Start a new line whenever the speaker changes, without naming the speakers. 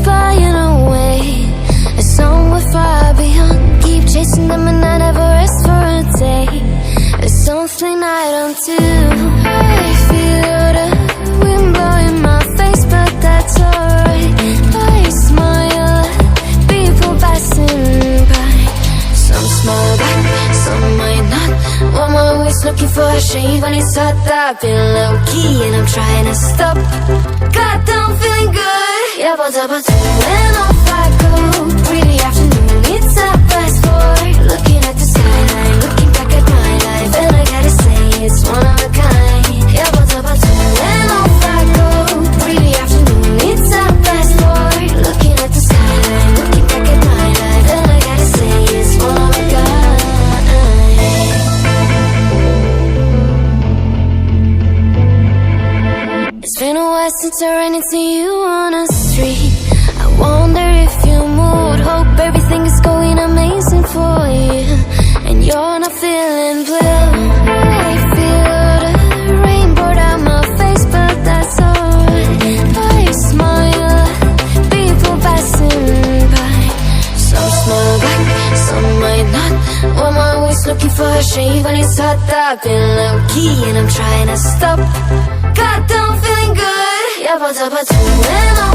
flying away, and somewhere far beyond. Keep chasing them and I never rest for a day. There's something I don't do. I feel the wind blowing my face, but that's alright. I smile at people passing by. Some smile back, some might not. I'm always looking for a shade when it's hot. I've been low-key and I'm trying to stop. God, I'm feeling good. Yeah, but when off I go. Pretty afternoon, it's a fast forward. Looking at the skyline, looking back at my life, and I gotta say it's one of a kind. Yeah, but when off I go. Pretty afternoon, it's a fast forward. Looking at the skyline, looking back at my life, and I gotta say it's one of a kind. It's been a while since I ran into you on the street. I wonder if you moved. Hope everything is going amazing for you, and you're not feeling blue. I feel the rain pour down my face, but that's alright. I smile at people passing by. Some smile back, some might not. I'm always looking for a shade when it's hot. I've been low-key and I'm trying to stop. God, I'm feeling good. Yeah, but when I'm